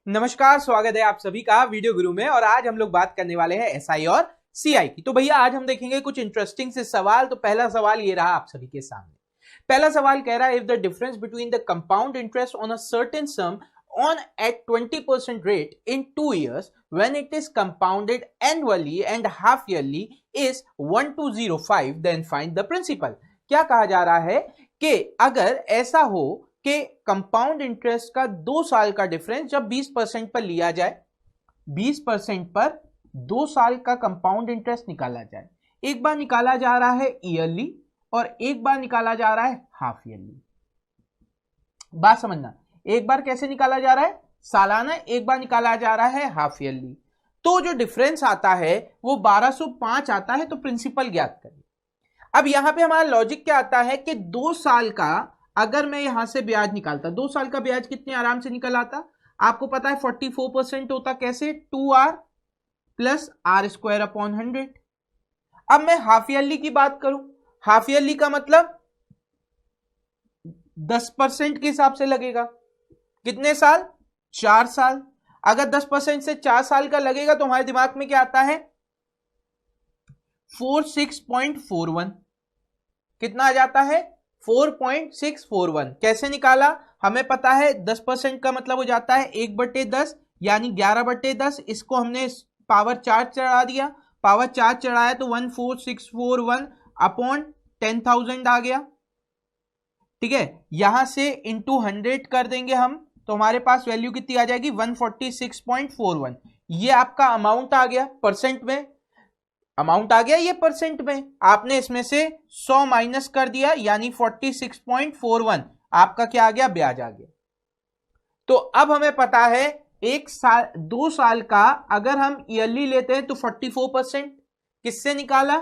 नमस्कार, स्वागत है आप सभी का वीडियो गुरु में। और आज हम लोग बात करने वाले हैं एसआई और सीआई की। तो भैया आज हम देखेंगे कुछ इंटरेस्टिंग से सवाल। तो पहला सवाल ये रहा आप सभी के सामने। पहला सवाल कह रहा है, if the difference between the compound interest on a certain some on at 20% rate in 2 years when it is compounded annually and half yearly is 1205, then find the principal। क्या कहा जा रहा है कि अगर ऐसा हो कि कंपाउंड इंटरेस्ट का 2 साल का डिफरेंस जब 20% पर लिया जाए, 20% पर 2 साल का कंपाउंड इंटरेस्ट निकाला जाए। एक बार निकाला जा रहा है ईयरली और एक बार निकाला जा रहा है हाफ ईयरली। बात समझना, एक बार कैसे निकाला जा रहा है सालाना, एक बार निकाला जा रहा है हाफ ईयरली। तो जो डिफरेंस आता है वो 1205 आता है। तो प्रिंसिपल ज्ञात करिए। अब यहां पे हमारा लॉजिक क्या आता है कि 2 साल का अगर मैं यहां से ब्याज निकालता, 2 साल का ब्याज कितने आराम से निकल आता, आपको पता है 44% होता। कैसे? 2r plus r² upon 100। अब मैं हाफ ईयरली की बात करूं, हाफ ईयरली का मतलब 10% के हिसाब से लगेगा। कितने साल? 4 साल। अगर 10% से 4 साल का लगेगा तो हमारे दिमाग में क्या आता है? 46.41। कितना आ जाता है? 4.641। कैसे निकाला? हमें पता है 10% का मतलब हो जाता है 1/10 यानी 11/10। इसको हमने पावर 4 चढ़ा दिया, पावर 4 चढ़ाया तो 14641 अपॉन 10,000 आ गया। ठीक है, यहां से इंटू 100 कर देंगे हम तो हमारे पास वैल्यू कितनी आ जाएगी? 146.41। ये आपका अमाउंट आ गया, परसेंट में अमाउंट आ गया, ये परसेंट में। आपने इसमें से 100 माइनस कर दिया यानी 46.41 आपका क्या आ गया? ब्याज आ गया। तो अब हमें पता है 2 साल का अगर हम ईयरली लेते हैं तो 44%। किससे निकाला?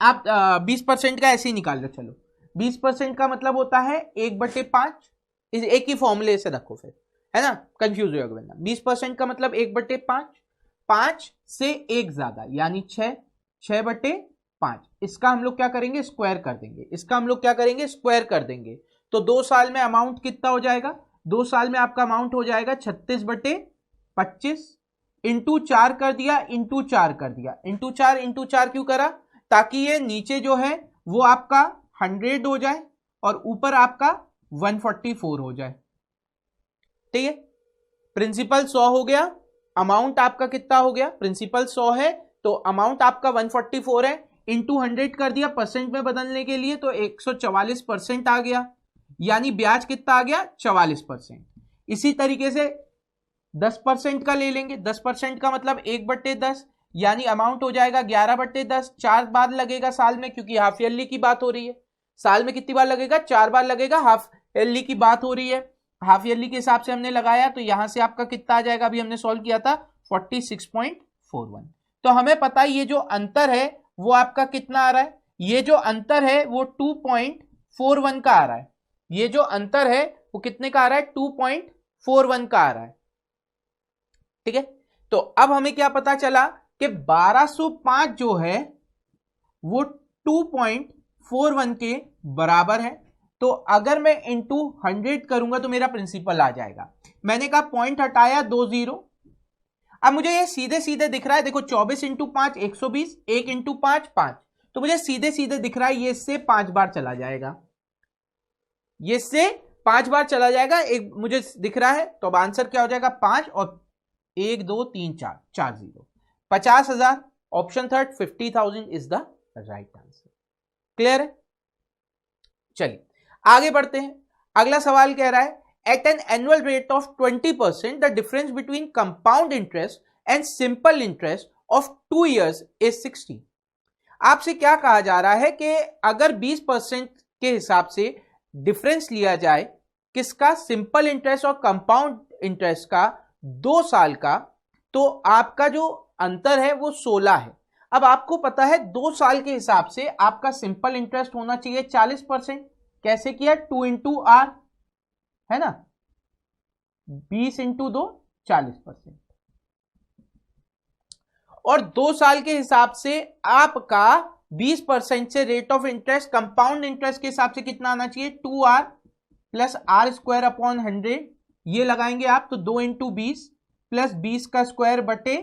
आप 20% का ऐसे ही निकाल लो। चलो 20% का मतलब होता है 1/5। इस एक ही फॉर्मूले से रखो फिर, है ना, कंफ्यूज हो जाएगा। 20% का मतलब 1/5, 5 से 1 ज्यादा यानी 6, 6/5। इसका हम लोग क्या करेंगे? स्क्वायर कर देंगे। इसका हम लोग क्या करेंगे? स्क्वायर कर देंगे। तो 2 साल में अमाउंट कितना हो जाएगा? 2 साल में आपका अमाउंट हो जाएगा 36/25 इंटू 4 कर दिया, इंटू 4 कर दिया, इंटू 4 क्यों करा? ताकि ये नीचे जो है वो आपका 100 हो जाए और ऊपर आपका 144 हो जाए। ठीक है, प्रिंसिपल 100 हो गया, अमाउंट आपका कितना हो गया? प्रिंसिपल 100 है तो अमाउंट आपका 144 है। इंटू 100 कर दिया परसेंट में बदलने के लिए तो 144% आ गया यानी ब्याज कितना आ गया? 44%। इसी तरीके से 10% का ले लेंगे। 10% का मतलब 1/10 यानी अमाउंट हो जाएगा 11/10। 4 बार लगेगा साल में, क्योंकि हाफ ईयरली की बात हो रही है। साल में कितनी बार लगेगा? 4 बार लगेगा। हाफ ईयरली की बात हो रही है, हाफ ईयरली के हिसाब से हमने लगाया तो यहां से आपका कितना आ जाएगा? अभी हमने सॉल्व किया था 46.41। तो हमें पता है ये जो अंतर है वो आपका कितना आ रहा है? ये जो अंतर है वो 2.41 का आ रहा है। ये जो अंतर है वो कितने का आ रहा है? 2.41 का आ रहा है। ठीक है, तो अब हमें क्या पता चला कि 1205 जो है वो 2.41 के बराबर है। तो अगर मैं इंटू 100 करूंगा तो मेरा प्रिंसिपल आ जाएगा। मैंने कहा पॉइंट हटाया 2 0। अब मुझे ये सीधे सीधे दिख रहा है, देखो 24 इंटू 5 120, 1 इंटू 5 5। तो मुझे सीधे सीधे दिख रहा है ये इससे 5 बार चला जाएगा, ये इससे 5 बार चला जाएगा। एक मुझे दिख रहा है तो अब आंसर क्या हो जाएगा? 5 और 1 2 3 4, 4 0, 50,000। Option third 50,000 is the right answer. Clear है? चलिए आगे बढ़ते हैं। अगला सवाल कह रहा है, at an annual rate of 20% the difference between compound interest and simple interest of 2 years is 60। आपसे क्या कहा जा रहा है कि अगर 20% के हिसाब से डिफरेंस लिया जाए किसका? सिंपल इंटरेस्ट और कंपाउंड इंटरेस्ट का 2 साल का, तो आपका जो अंतर है वो 16 है। अब आपको पता है 2 साल के हिसाब से आपका सिंपल इंटरेस्ट होना चाहिए 40%। कैसे किया? 2 इंटू आर, है ना, 20 इंटू 2 40%। और 2 साल के हिसाब से आपका 20% से rate of interest compound interest के हिसाब से कितना आना चाहिए? 2r प्लस r² अपॉन 100 ये लगाएंगे आप तो 2 इंटू 20 प्लस 20 का स्क्वायर बटे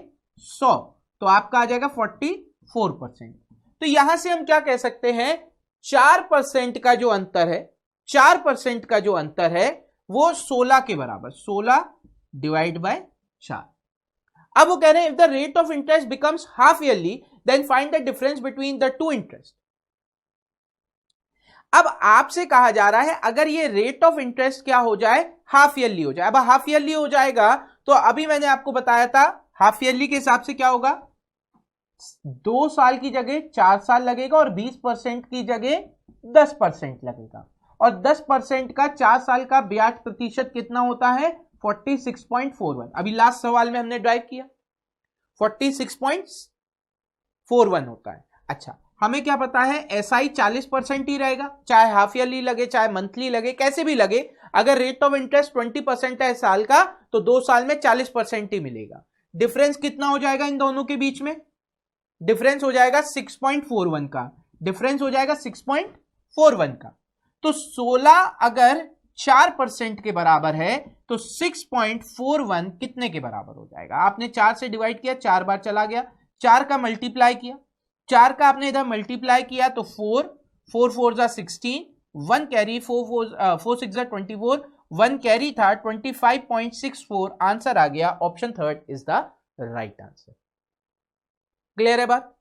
100, तो आपका आ जाएगा 44%। तो यहां से हम क्या कह सकते हैं, 4% का जो अंतर है, 4% का जो अंतर है वो 16 के बराबर, 16 डिवाइड बाय 4। अब वो कह रहे हैं if the rate of interest becomes half yearly then find the difference between the two interest. अब आपसे कहा जा रहा है अगर ये रेट ऑफ इंटरेस्ट क्या हो जाए, हाफ ईयरली हो जाए। अब हाफ ईयरली हो जाएगा तो अभी मैंने आपको बताया था हाफ ईयरली के हिसाब से क्या होगा, 2 साल की जगह 4 साल लगेगा और 20% की जगह 10% लगेगा, और 10% का 4 साल का ब्याज प्रतिशत कितना होता है, 46.41। अभी लास्ट सवाल में हमने ड्राइव किया 46.41 होता है। अच्छा, हमें क्या पता है एसआई 40% ही रहेगा, चाहे हाफ ईयरली लगे चाहे मंथली लगे, कैसे भी लगे। अगर रेट ऑफ इंटरेस्ट 20% है साल का तो 2 साल में 40% ही मिलेगा। डिफरेंस कितना हो जाएगा इन दोनों के बीच में, डिफरेंस हो जाएगा 6.41 का, डिफरेंस हो जाएगा 6.41 का। तो 16 अगर 4% के बराबर है तो 6.41 कितने के बराबर हो जाएगा, आपने 4 से डिवाइड किया, 4 बार चला गया, 4 का मल्टीप्लाई किया, 4 का आपने इधर मल्टीप्लाई किया तो 4 4 जा 16, 1 कैरी, 4 6 जा 24, 1 कैरी था 25.64, आंसर आ गया option third is the right answer. Clear है बात।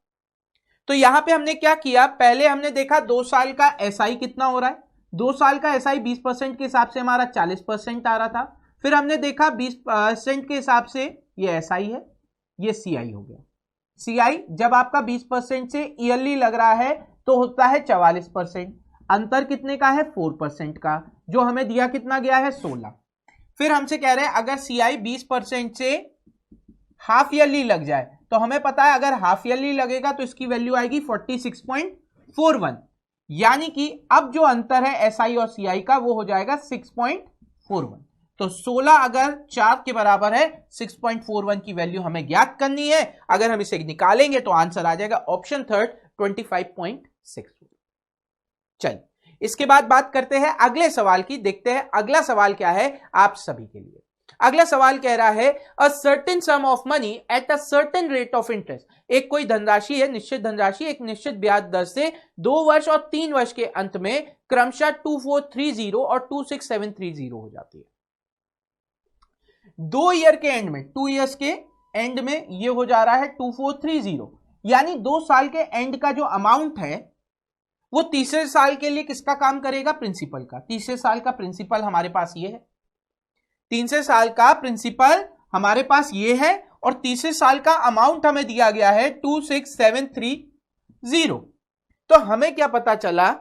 तो यहां पे हमने क्या किया, पहले हमने देखा 2 साल का एसआई कितना हो रहा है, 2 साल का एसआई 20% के हिसाब से हमारा 40% आ रहा था। फिर हमने देखा 20% के हिसाब से ये एसआई है, ये सीआई हो गया। सीआई जब आपका 20% से ईयरली लग रहा है तो होता है 44%, अंतर कितने का है 4% का, जो हमें दिया कितना गया है 16। फिर हमसे कह रहे हैं अगर सीआई 20% से हाफ ईयरली लग जाए, तो हमें पता है अगर हाफ ईयरली लगेगा तो इसकी वैल्यू आएगी 46.41, यानी कि अब जो अंतर है एसआई और सीआई का वो हो जाएगा 6.41। तो 16 अगर 4 के बराबर है, 6.41 की वैल्यू हमें ज्ञात करनी है। अगर हम इसे निकालेंगे तो आंसर आ जाएगा ऑप्शन थर्ड 25.64। चलिए इसके बाद बात करते हैं अगले सवाल की, देखते हैं अगला सवाल क्या है आप सभी के लिए। अगला सवाल कह रहा है अ certain some of money at a certain rate of interest, एक कोई धनराशि है, निश्चित धनराशि एक निश्चित ब्याज दर से 2 वर्ष और 3 वर्ष के अंत में क्रमशः 2430 और 26730 हो जाती है। 2 ईयर के एंड में, 2 इयर्स के एंड में ये हो जा रहा है 2430, यानी 2 साल के एंड का जो अमाउंट है वो तीसरे साल के लिए किसका काम करेगा, प्रिंसिपल का। तीसरे साल का प्रिंसिपल हमारे पास ये है, तीसरे साल का प्रिंसिपल हमारे पास ये है, और तीसरे साल का अमाउंट हमें दिया गया है 26730। तो हमें क्या पता चला,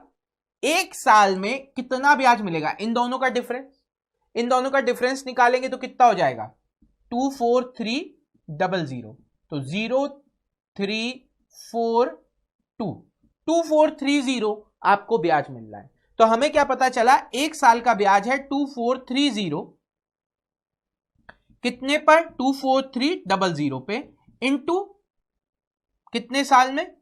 एक साल में कितना ब्याज मिलेगा, इन दोनों का डिफरेंस, इन दोनों का डिफरेंस निकालेंगे तो कितना हो जाएगा 24300, तो 2430 आपको ब्याज मिल रहा है। तो हमें क्या पता चला, एक साल का ब्याज है 2430 कितने पर, 24300 पे, इंटू कितने साल में,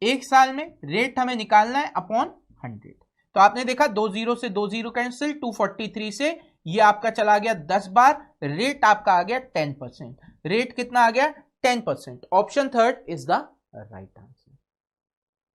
एक साल में, रेट हमें निकालना है अपॉन 100। तो आपने देखा 20 से 20 कैंसिल, 243 से ये आपका चला गया 10 बार, रेट आपका आ गया 10%, रेट कितना आ गया 10%, option third is the right answer.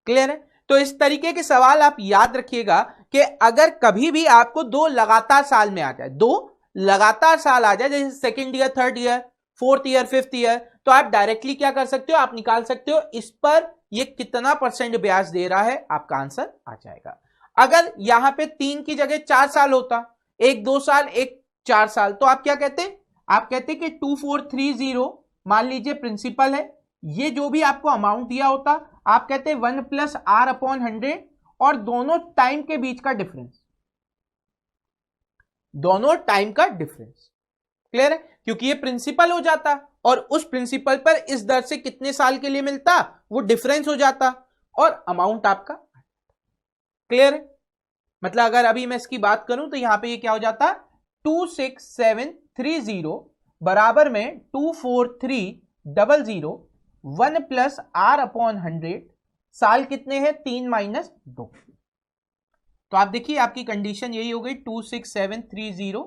Clear है। तो इस तरीके के सवाल आप याद रखिएगा कि अगर कभी भी आपको 2 लगातार साल में आ जाए, 2 लगातार साल आ जाए, जैसे second year, third year, fourth year, fifth year, तो आप डायरेक्टली क्या कर सकते हो, आप निकाल सकते हो इस पर ये कितना % ब्याज दे रहा है, आपका आंसर आ जाएगा। अगर यहां पे 3 की जगह 4 साल होता, एक 2 साल एक 4 साल, तो आप क्या कहते, आप कहते कि 2430 मान लीजिए प्रिंसिपल है, ये जो भी आपको अमाउंट दिया होता आप कहते 1 + R/100, और दोनों टाइम के बीच का डिफरेंस, दोनों टाइम का डिफरेंस। क्लियर है, क्योंकि ये प्रिंसिपल हो जाता और उस प्रिंसिपल पर इस दर से कितने साल के लिए मिलता वो डिफरेंस हो जाता और अमाउंट आपका। क्लियर है, मतलब अगर अभी मैं इसकी बात करूं तो यहां पे ये क्या हो जाता, 26730 बराबर में 24300, 1 + R/100, साल कितने हैं 3 - 2। तो आप देखिए आपकी कंडीशन यही हो गई 26730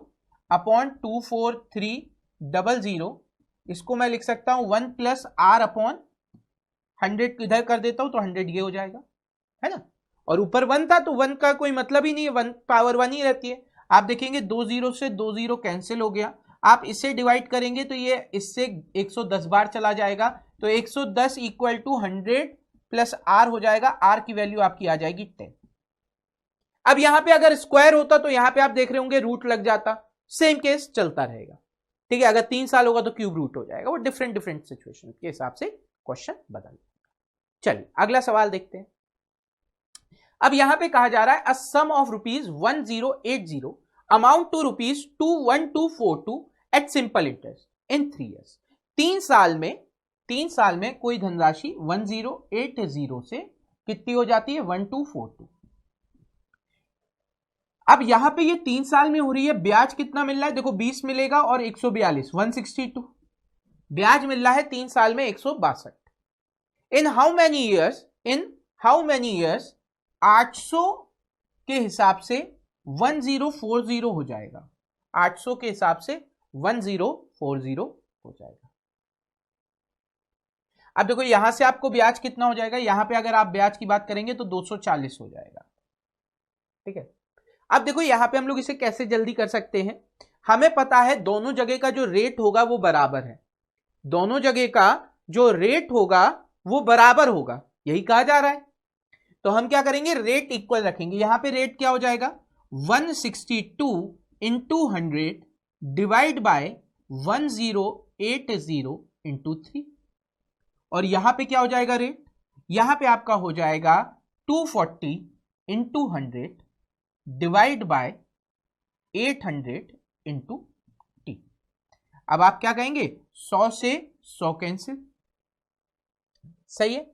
अपॉन 24300, इसको मैं लिख सकता हूं 1 प्लस आर अपॉन 100, इधर कर देता हूं तो 100 ये हो जाएगा, है ना। और ऊपर 1 था तो 1 का कोई मतलब ही नहीं है, 1 पावर 1 ही रहती है। आप देखेंगे 2 0 से 2 0 कैंसिल हो गया, आप इससे डिवाइड करेंगे तो ये इससे 110 बार चला जाएगा, तो 110 इक्वल टू 100 प्लस आर हो जाएगा, आर की वैल्यू आपकी आ जाएगी 10। अब यहां पे अगर स्क्वायर होता तो यहां पे आप देख रहे होंगे रूट लग जाता, सेम केस चलता रहेगा, ठीक है। अगर 3 साल होगा तो क्यूब रूट हो जाएगा, वो डिफरेंट डिफरेंट सिचुएशन के हिसाब से क्वेश्चन बदल। चलिए अगला सवाल देखते हैं। अब यहां पे कहा जा रहा है a sum of ₹1080 amount to ₹21242 at simple interest in 3 years। 3 साल में कोई धनराशि 1080 से कितनी हो जाती है 1242। अब यहां पे ये 3 साल में हो रही है, ब्याज कितना मिल रहा है, देखो 20 मिलेगा और 142 162 ब्याज मिल रहा है 3 साल में 162। इन हाउ मेनी ईयर्स 800 के हिसाब से 1040 हो जाएगा, 800 के हिसाब से 1040 हो जाएगा। अब देखो यहां से आपको ब्याज कितना हो जाएगा, यहां पे अगर आप ब्याज की बात करेंगे तो 240 हो जाएगा, ठीक है। अब देखो यहां पे हम लोग इसे कैसे जल्दी कर सकते हैं, हमें पता है दोनों जगह का जो रेट होगा वो बराबर है, दोनों जगह का जो रेट होगा वो बराबर होगा, यही कहा जा रहा है। तो हम क्या करेंगे, रेट इक्वल रखेंगे। यहां पे रेट क्या हो जाएगा 162 इंटू 100 डिवाइड बाय 1080 इंटू 3, और यहां पे क्या हो जाएगा रेट, यहां पे आपका हो जाएगा 240 into 100 divide by 800 into T. अब आप क्या कहेंगे 100 से 100 कैंसिल, सही है।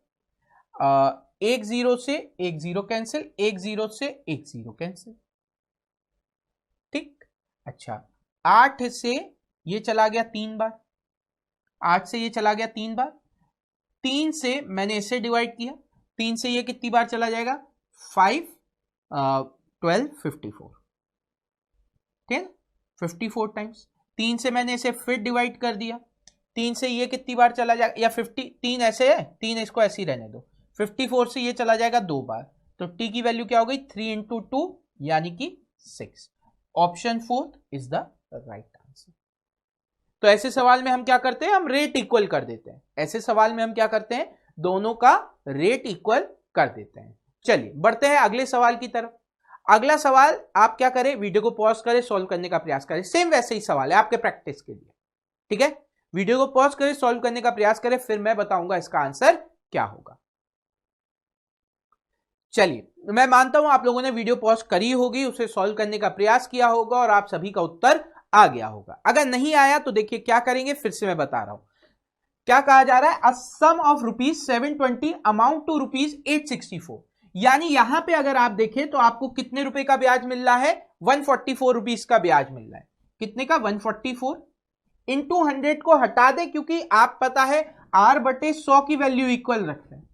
1 0 से 1 0 कैंसिल, 1 0 से 1 0 कैंसिल, ठीक। अच्छा 8 से ये चला गया 3 बार, 8 से ये चला गया 3 बार, 3 से मैंने इसे डिवाइड किया, 3 से ये कितनी बार चला जाएगा 5 12 54, ठीक है 54 टाइम्स। 3 से मैंने इसे फिर डिवाइड कर दिया, 3 से ये कितनी बार चला जाएगा, या 50 3 ऐसे है, 3 इसको ऐसे ही रहने दो, 54 से ये चला जाएगा 2 बार, तो टी की वैल्यू क्या हो गई 3 इंटू 2 यानी कि 6। Option 4 is the right answer. तो ऐसे सवाल में हम क्या करते हैं, हम रेट इक्वल कर देते हैं, ऐसे सवाल में हम क्या करते हैं दोनों का रेट इक्वल कर देते हैं। चलिए बढ़ते हैं अगले सवाल की तरफ। अगला सवाल आप क्या करें, वीडियो को पॉज करें, सॉल्व करने का प्रयास करें, सेम वैसे ही सवाल है आपके प्रैक्टिस के लिए, ठीक है। वीडियो को पॉज करें, सॉल्व करने का प्रयास करें, फिर मैं बताऊंगा इसका आंसर क्या होगा। चलिए मैं मानता हूं आप लोगों ने वीडियो पॉज करी होगी, उसे सॉल्व करने का प्रयास किया होगा और आप सभी का उत्तर आ गया होगा। अगर नहीं आया तो देखिए क्या करेंगे, फिर से मैं बता रहा हूं क्या कहा जा रहा है, a sum of ₹720 amount to ₹864, यानी यहां पे अगर आप देखें तो आपको कितने रुपए का ब्याज मिल रहा है 144 रुपीज का ब्याज मिल रहा है, कितने का 144 इंटू 100 को हटा दे, क्योंकि आप पता है R/100 की वैल्यू इक्वल रखते हैं,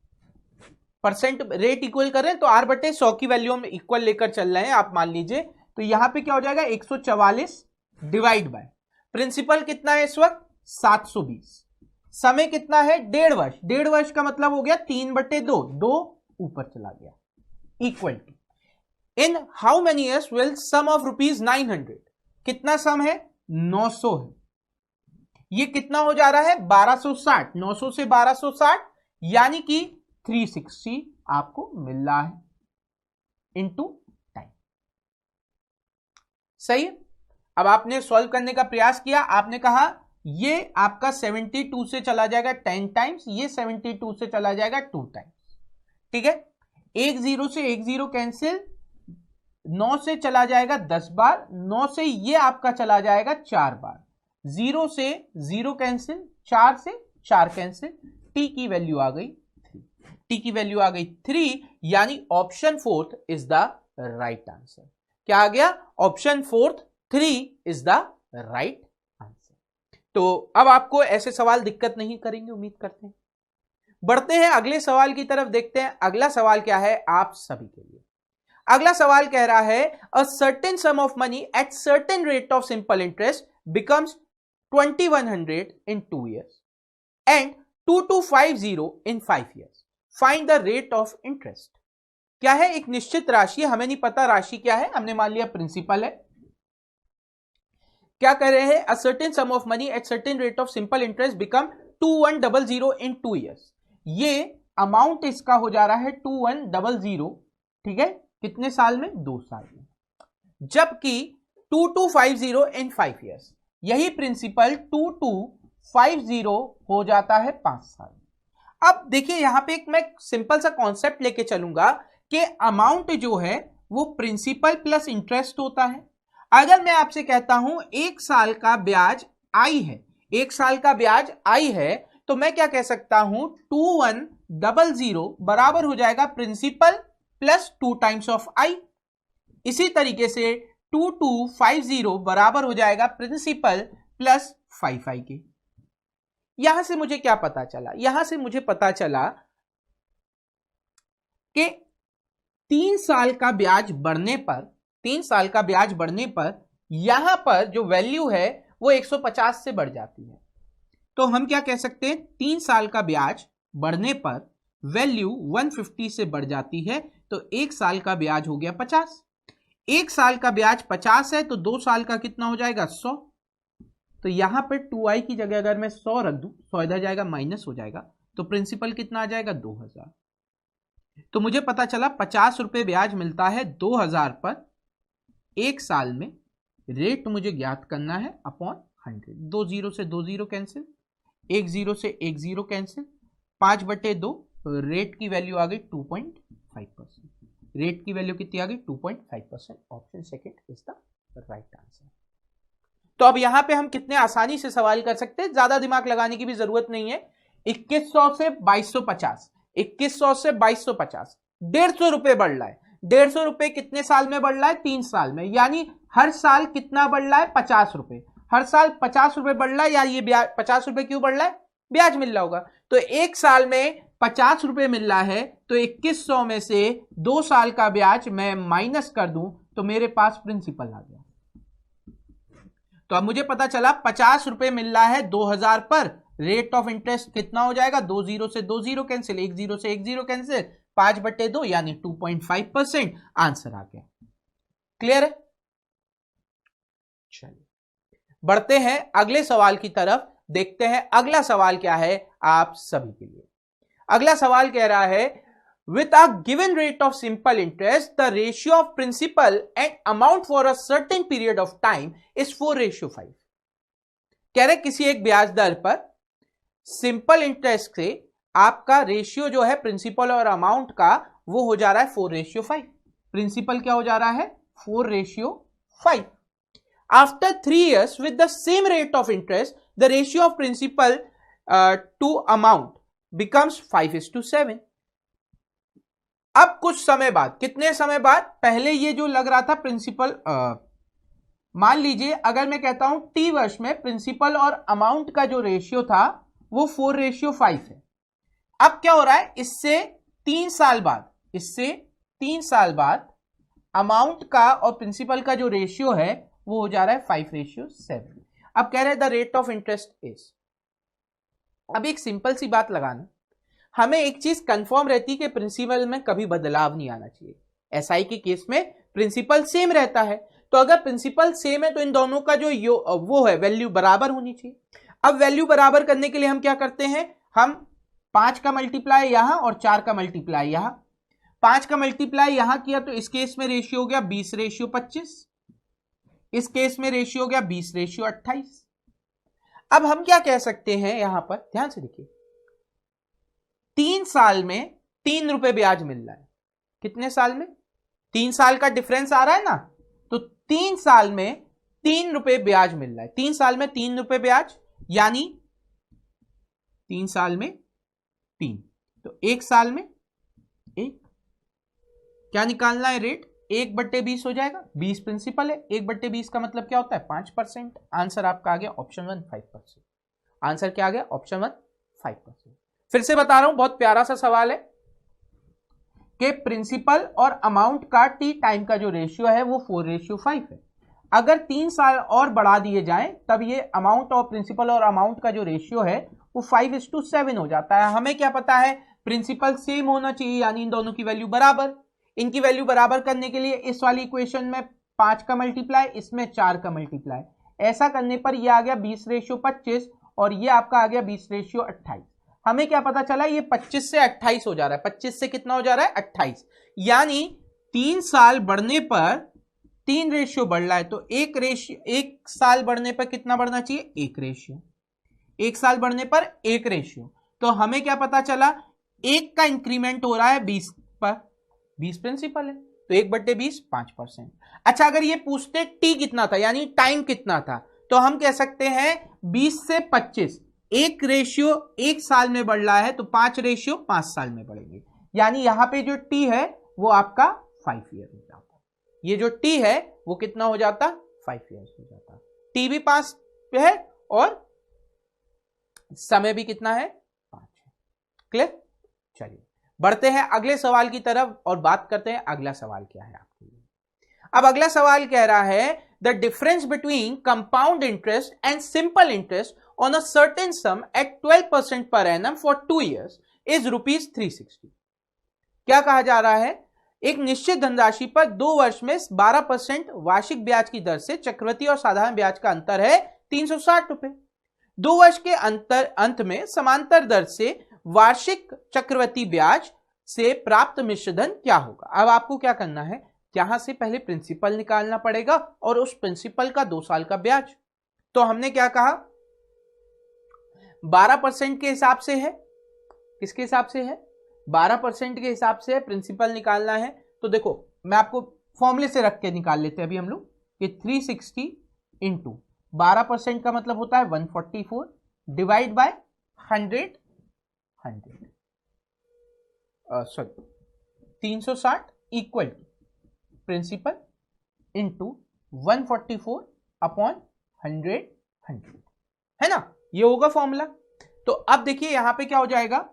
परसेंट रेट इक्वल करें तो R/100 की वैल्यू हम इक्वल लेकर चल रहे हैं, आप मान लीजिए। तो यहां पे क्या हो जाएगा 144 डिवाइड बाय प्रिंसिपल कितना है इस वक्त 720, समय कितना है 1.5 वर्ष, 1.5 वर्ष का मतलब हो गया 3/2, 2 ऊपर चला गया, equal to in how many years will sum of ₹900, कितना सम है 900 है, ये कितना हो जा रहा है 1260, 900 से 1260 यानी कि 360 आपको मिल रहा है इनटू टाइम, सही है। अब आपने सॉल्व करने का प्रयास किया, आपने कहा ये आपका 72 से चला जाएगा 10 टाइम्स, ये 72 से चला जाएगा 2 टाइम्स, ठीक है। 1 0 से 1 0 कैंसिल, 9 से चला जाएगा 10 बार, 9 से ये आपका चला जाएगा 4 बार, 0 से 0 कैंसिल, 4 से 4 कैंसिल, टी की वैल्यू आ गई 3, टी की वैल्यू आ गई 3, यानी option 4 is the right answer. क्या आ गया option 4 3 is the right answer. तो अब आपको ऐसे सवाल दिक्कत नहीं करेंगे, उम्मीद करते हैं। बढ़ते हैं अगले सवाल की तरफ, देखते हैं अगला सवाल क्या है आप सभी के लिए। अगला सवाल कह रहा है अ certain some of money at certain rate of simple interest becomes 2100 in 2 years and 2250 in 5 years. Find the rate of interest. क्या है? एक निश्चित राशि, हमें नहीं पता राशि क्या है, हमने मान लिया प्रिंसिपल है। क्या कह रहे हैं? A certain sum of money at certain rate of simple interest become 2100 in 2 years. ये अमाउंट इसका हो जा रहा है 2100, ठीक है, कितने साल में? 2 साल में। जबकि 2250 in 5 years, यही प्रिंसिपल 2250 हो जाता है 5 साल। अब देखिए यहां पे एक मैं सिंपल सा कॉन्सेप्ट लेके चलूंगा कि अमाउंट जो है वो प्रिंसिपल प्लस इंटरेस्ट होता है। अगर मैं आपसे कहता हूं 1 साल का ब्याज आई है, 1 साल का ब्याज आई है, तो मैं क्या कह सकता हूं? 2100 बराबर हो जाएगा प्रिंसिपल प्लस 2 टाइम्स ऑफ आई। इसी तरीके से 2250 बराबर हो जाएगा प्रिंसिपल प्लस 5i के। यहां से मुझे क्या पता चला? यहां से मुझे पता चला कि 3 साल का ब्याज बढ़ने पर, 3 साल का ब्याज बढ़ने पर यहां पर जो वैल्यू है वो 150 से बढ़ जाती है। तो हम क्या कह सकते हैं? 3 साल का ब्याज बढ़ने पर वैल्यू 150 से बढ़ जाती है, तो 1 साल का ब्याज हो गया 50। 1 साल का ब्याज 50 है, तो 2 साल का कितना हो जाएगा? 100। तो यहां पर 2i की जगह अगर मैं 100 रख दूं, 100 इधर जाएगा, माइनस हो जाएगा, तो प्रिंसिपल कितना आ जाएगा? 2000। तो मुझे पता चला 50 रुपए ब्याज मिलता है 2000 पर 1 साल में। रेट मुझे ज्ञात करना है अपॉन 100। 2 0 से 2 0 कैंसिल, 1 0 से 1 0 कैंसिल, 5/2, रेट की वैल्यू आ गई 2.5%। रेट की वैल्यू कितनी आ गई? 2.5%। Option second is the right answer. तो अब यहां पे हम कितने आसानी से सवाल कर सकते हैं, ज्यादा दिमाग लगाने की भी जरूरत नहीं है। 2100 से 2250, 2100 से 2250, 150 रुपए बढ़ रहा है। 150 रुपए कितने साल में बढ़ रहा है? 3 साल में। यानी हर साल कितना बढ़ रहा है? 50 रुपए। हर साल 50 रुपए बढ़ रहा है, या ये ब्याज 50 रुपए क्यों बढ़ रहा है? ब्याज मिल रहा होगा। तो 1 साल में 50 रुपए मिल रहा है, तो 2100 में से 2 साल का ब्याज मैं माइनस कर दूं तो मेरे पास प्रिंसिपल आ गया। तो अब मुझे पता चला 50 रुपए मिल रहा है 2000 पर, रेट ऑफ इंटरेस्ट कितना हो जाएगा? 2 0 से 2 0 कैंसिल, 1 0 से 1 0 कैंसिल, 5/2 यानी 2.5%। आंसर आ गया। क्लियर है? चलिए बढ़ते हैं अगले सवाल की तरफ, देखते हैं अगला सवाल क्या है आप सभी के लिए। अगला सवाल कह रहा है with a given rate of simple interest the ratio of principal and amount for a certain period of time is 4:5। कह रहे किसी एक ब्याज दर पर सिंपल इंटरेस्ट से आपका रेशियो जो है प्रिंसिपल और अमाउंट का वो हो जा रहा है 4:5। प्रिंसिपल क्या हो जा रहा है? 4:5। After 3 years with the same rate of interest the ratio of principal to amount becomes 5:7। अब कुछ समय बाद, कितने समय बाद? पहले ये जो लग रहा था प्रिंसिपल, मान लीजिए अगर मैं कहता हूं टी वर्ष में प्रिंसिपल और अमाउंट का जो रेशियो था वो 4:5 है। अब क्या हो रहा है? इससे 3 साल बाद, इससे 3 साल बाद अमाउंट का और प्रिंसिपल का जो रेशियो है वो हो जा रहा है 5:7। अब कह रहे हैं the rate of interest is. अब एक सिंपल सी बात लगाना, हमें एक चीज कंफर्म रहती है कि प्रिंसिपल में कभी बदलाव नहीं आना चाहिए। एसआई के केस में प्रिंसिपल सेम रहता है, तो अगर प्रिंसिपल सेम है तो इन दोनों का जो वो है वैल्यू बराबर होनी चाहिए। अब वैल्यू बराबर करने के लिए हम क्या करते हैं? हम 5 का मल्टीप्लाई यहां और 4 का मल्टीप्लाई यहां। 5 का मल्टीप्लाई यहां किया तो इस केस में रेशियो हो गया 20:25, इस केस में रेशियो हो गया 20:28। अब हम क्या कह सकते हैं यहां पर, ध्यान से देखिए, 3 साल में 3 रुपए ब्याज मिल रहा है। कितने साल में? 3 साल का डिफरेंस आ रहा है ना, तो 3 साल में 3 रुपए ब्याज मिल रहा है। 3 साल में 3 रुपए ब्याज, यानी 3 साल में 3, तो 1 साल में 1। क्या निकालना है? रेट 1/20 हो जाएगा। 20 प्रिंसिपल है, 1/20 का मतलब क्या होता है? 5%। आंसर आपका आ गया ऑप्शन 1 5%। आंसर क्या आ गया? ऑप्शन 1 5%। फिर से बता रहा हूं, बहुत प्यारा सा सवाल है। कि प्रिंसिपल और अमाउंट का टी टाइम का जो रेशियो है वो 4:5 है। अगर 3 साल और बढ़ा दिए जाएं तब ये अमाउंट और प्रिंसिपल और अमाउंट का जो रेशियो है वो 5:7 हो जाता है। हमें क्या पता है, प्रिंसिपल सेम होना चाहिए, यानी इन दोनों की वैल्यू बराबर। इनकी वैल्यू बराबर करने के लिए इस वाली इक्वेशन में 5 का मल्टीप्लाई, इसमें 4 का मल्टीप्लाई, ऐसा करने पर ये आ गया 20:25 और ये आपका आ गया 20:28। हमें क्या पता चला, ये 25 से 28 हो जा रहा है। 25 से कितना हो जा रहा है, 28, यानी 3 साल बढ़ने पर 3 रेशियो बढ़ रहा है, तो एक साल बढ़ने पर कितना बढ़ना चाहिए, 1 रेशियो। 1 साल बढ़ने पर 1 रेशियो, तो हमें क्या पता चला, 1 का इंक्रीमेंट हो रहा है 20 पर। 20 प्रिंसिपल है तो 1/20 5%। अच्छा, अगर ये पूछते टी कितना था, यानी टाइम कितना था, तो हम कह सकते हैं 20 से 25, 1 रेशियो 1 साल में बढ़ रहा है, तो 5 रेशियो 5 साल में बढ़ेंगे, यानी यहां पे जो टी है वो आपका 5 ईयर हो जाता। ये जो टी है वो कितना हो जाता, 5 ईयर्स हो जाता। टी भी 5 पे है और समय भी कितना है, 5 है। क्लियर? चलिए बढ़ते हैं अगले सवाल की तरफ और बात करते हैं अगला सवाल क्या है आपके लिए। अब अगला सवाल कह रहा है, the difference between compound interest and simple interest on a certain sum at 12% per annum for 2 years is ₹360। क्या कहा जा रहा है, एक निश्चित धनराशि पर 2 वर्ष में 12% वार्षिक ब्याज की दर से चक्रवृद्धि और साधारण ब्याज का अंतर है ₹360। 2 वर्ष के अंत में समांतर दर से वार्षिक चक्रवृद्धि ब्याज से प्राप्त मिश्र धन क्या होगा। अब आपको क्या करना है, यहां से पहले प्रिंसिपल निकालना पड़ेगा और उस प्रिंसिपल का 2 साल का ब्याज। तो हमने क्या कहा, 12% के हिसाब से है, किसके हिसाब से है, 12% के हिसाब से प्रिंसिपल निकालना है। तो देखो मैं आपको फॉर्मूले से रख के निकाल लेते हैं अभी हम लोग, कि 360 इंटू 12% का मतलब होता है 144 divide by 100 sorry 360 equal to principal into 144 upon 100 है ना, ये होगा फॉर्मूला। तो अब देखिए यहां पे क्या हो जाएगा,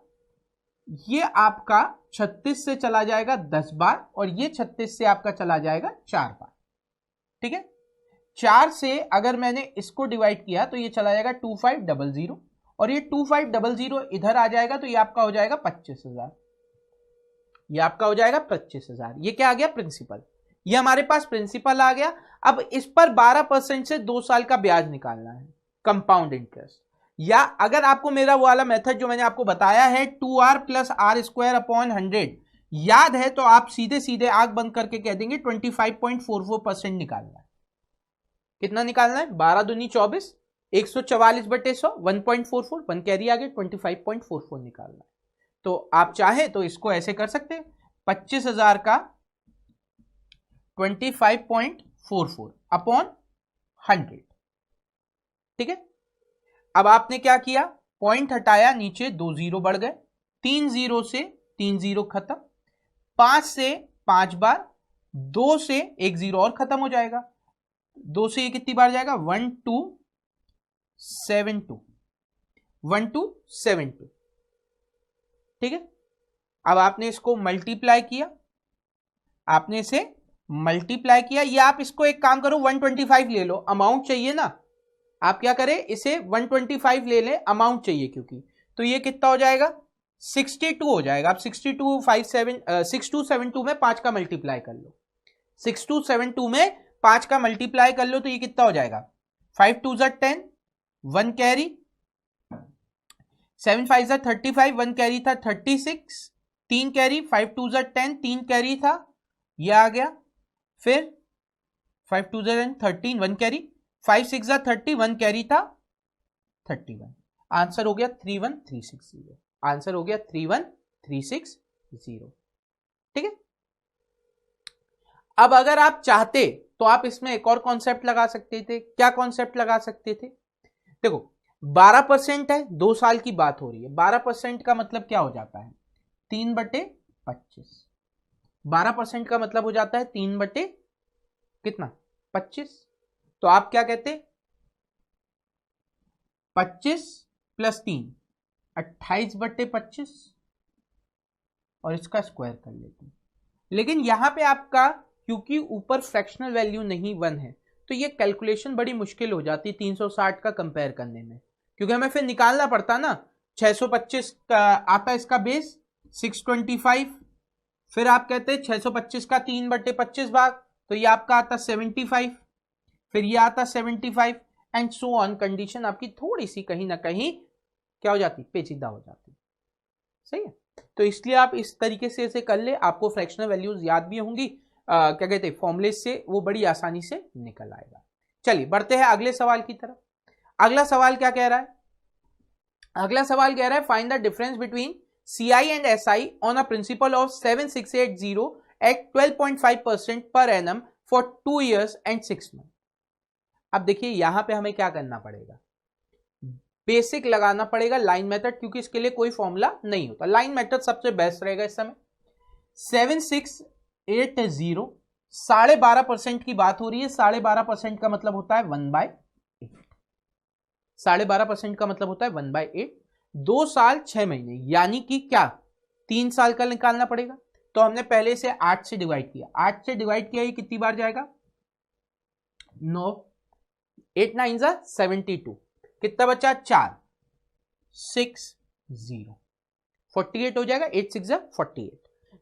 ये आपका 36 से चला जाएगा 10 बार और ये 36 से आपका चला जाएगा 4 बार। ठीक है, 4 से अगर मैंने इसको डिवाइड किया तो ये चला जाएगा 2500 और ये 2500 इधर आ जाएगा, तो ये आपका हो जाएगा 25,000। ये आपका हो जाएगा 25,000। ये क्या आ गया, प्रिंसिपल। ये हमारे पास प्रिंसिपल आ गया। अब इस पर 12% से 2 साल का ब्याज निकालना है, कंपाउंड इंटरेस्ट। या अगर आपको मेरा वो वाला मेथड जो मैंने आपको बताया है 2r + r² अपॉन 100 याद है, तो आप सीधे सीधे आंख बंद करके कह देंगे 25.44% निकालना है। कितना निकालना है, 12 दूनी 24, 144/100, 1.44, 1 कैरी आ गया, 25.44 निकालना है। तो आप चाहे तो इसको ऐसे कर सकते हैं, 25,000 का 25.44 अपॉन 100। ठीक है, अब आपने क्या किया, पॉइंट हटाया, नीचे 2 जीरो बढ़ गए, 3 जीरो से 3 जीरो खत्म, 5 से 5 बार, 2 से 1 जीरो और खत्म हो जाएगा, 2 से ये कितनी बार जाएगा, 1272, 1272। ठीक है, अब आपने इसको मल्टीप्लाई किया, आपने इसे मल्टीप्लाई किया, या आप इसको एक काम करो 125 ले लो, अमाउंट चाहिए ना, आप क्या करें, इसे 125 ले लें, अमाउंट चाहिए क्योंकि, तो ये कितना हो जाएगा, 62 हो जाएगा। आप 6272 में 5 का मल्टीप्लाई कर लो, 6272 में 5 का मल्टीप्लाई कर लो, तो ये कितना हो जाएगा, 5 2 10, 1 कैरी, 7 5 35, 1 कैरी था 36, 3 कैरी, 5 2 10, 3 कैरी था, ये आ गया, फिर 5 2 13, 1 कैरी, 5 6 30, 1 कैरी था 31। आंसर हो गया 31360। आंसर हो गया 31360। ठीक है, अब अगर आप चाहते तो आप इसमें एक और कॉन्सेप्ट लगा सकते थे। क्या कॉन्सेप्ट लगा सकते थे, देखो 12% है, 2 साल की बात हो रही है, 12% का मतलब क्या हो जाता है, 3/25। 12% का मतलब हो जाता है 3 बटे कितना, 25। तो आप क्या कहते, 25 + 3 28/25 और इसका स्क्वायर कर लेते हैं, लेकिन यहां पे आपका क्योंकि ऊपर फ्रैक्शनल वैल्यू नहीं 1 है तो ये कैलकुलेशन बड़ी मुश्किल हो जाती 360 का कंपेयर करने में, क्योंकि हमें फिर निकालना पड़ता ना। 625 का आता इसका बेस 625, फिर आप कहते हैं 625 का 3/25 भाग, तो ये आपका आता 75, फिर ये आता 75 एंड सो ऑन। कंडीशन आपकी थोड़ी सी कहीं ना कहीं क्या हो जाती, पेचीदा हो जाती। सही है, तो इसलिए आप इस तरीके से इसे कर ले, आपको फ्रैक्शनल वैल्यूज याद भी होंगी, क्या कहते हैं फॉर्मूले से वो बड़ी आसानी से निकल आएगा। चलिए बढ़ते हैं अगले सवाल की तरफ। अगला सवाल क्या कह रहा है? अगला सवाल कह रहा है find the difference between CI and SI on a principle of 7680 at 12.5% per annum for 2 years and 6 months। अब देखिए यहां पे हमें क्या करना पड़ेगा, बेसिक लगाना पड़ेगा लाइन मेथड, क्योंकि इसके लिए कोई फॉर्मूला नहीं होता। लाइन मेथड सबसे बेस्ट रहेगा इस समय। 7680 12.5% की बात हो रही है। 12.5% का मतलब होता है 1/8। 12.5% का मतलब होता है 1/8। 2 साल 6 महीने यानी कि क्या 3 साल का निकालना पड़ेगा। तो हमने पहले से 8 से डिवाइड किया, 8 से डिवाइड किया, ये कितनी बार जाएगा 9, 8 9 72, कितना बचा 4, 6 0, 48 हो जाएगा, 8 6 48।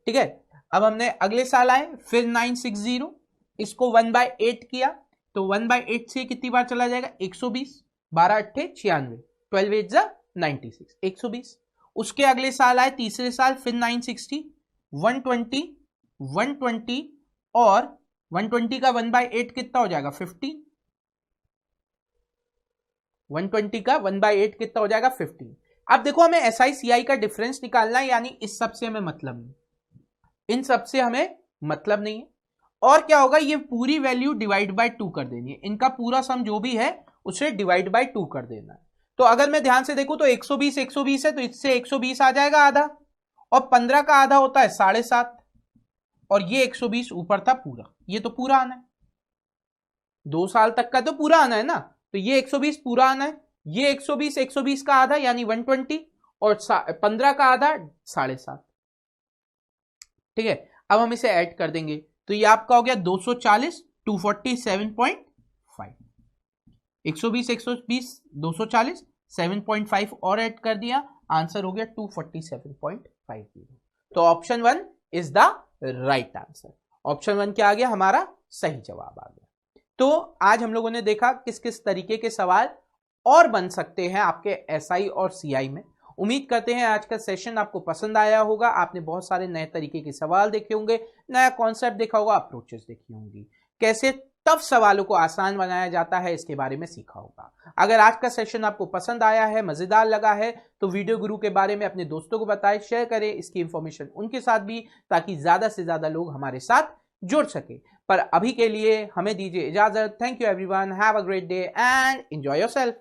ठीक है, अब हमने अगले साल आए फिर 960, इसको 1/8 किया, तो 1/8 से कितनी बार चला जाएगा 120, 12 8 96, 12 8 96, 120। उसके अगले साल आए तीसरे साल फिर 960, 120 120 और 120 का 1/8 कितना हो जाएगा 15, 120 का 1/8 कितना हो जाएगा 15। अब देखो हमें SI CI का डिफरेंस निकालना है, यानी इस सब से हमें मतलब नहीं, इन सब से हमें मतलब नहीं है। और क्या होगा, ये पूरी वैल्यू डिवाइड बाय 2 कर देनी है, इनका पूरा सम जो भी है उसे डिवाइड बाय 2 कर देना है। तो अगर मैं ध्यान से देखूं तो 120 120 है, तो इससे 120 आ जाएगा आधा, और 15 का आधा होता है 7.5, और ये 120 ऊपर था पूरा, ये तो पूरा आना है, 2 साल तक का तो पूरा आना है ना, तो ये 120 पूरा आना है। ये 120 का आधा यानी 120, और 15 का आधा 7.5। ठीक है, अब हम इसे ऐड कर देंगे, तो ये आपका हो गया 240 247.5, 120 240 7.5 और ऐड कर दिया, आंसर हो गया 247.50। तो option 1 is the right answer. Option 1 क्या आ गया, हमारा सही जवाब आ गया। तो आज हम लोगों ने देखा किस किस तरीके के सवाल और बन सकते हैं आपके SI और CI में। उम्मीद करते हैं आज का सेशन आपको पसंद आया होगा, आपने बहुत सारे नए तरीके के सवाल देखे होंगे, नया कॉन्सेप्ट देखा होगा, अप्रोचेस देखी होंगी, कैसे टफ सवालों को आसान बनाया जाता है इसके बारे में सीखा होगा। अगर आज का सेशन आपको पसंद आया है, मजेदार लगा है, तो वीडियो गुरु के बारे में अपने दोस्तों को बताएं, शेयर करें इसकी इंफॉर्मेशन उनके साथ भी, ताकि ज्यादा से ज्यादा लोग हमारे साथ जुड़ सके। पर अभी के लिए हमें दीजिए इजाजत। Thank you everyone, have a great day and enjoy yourself.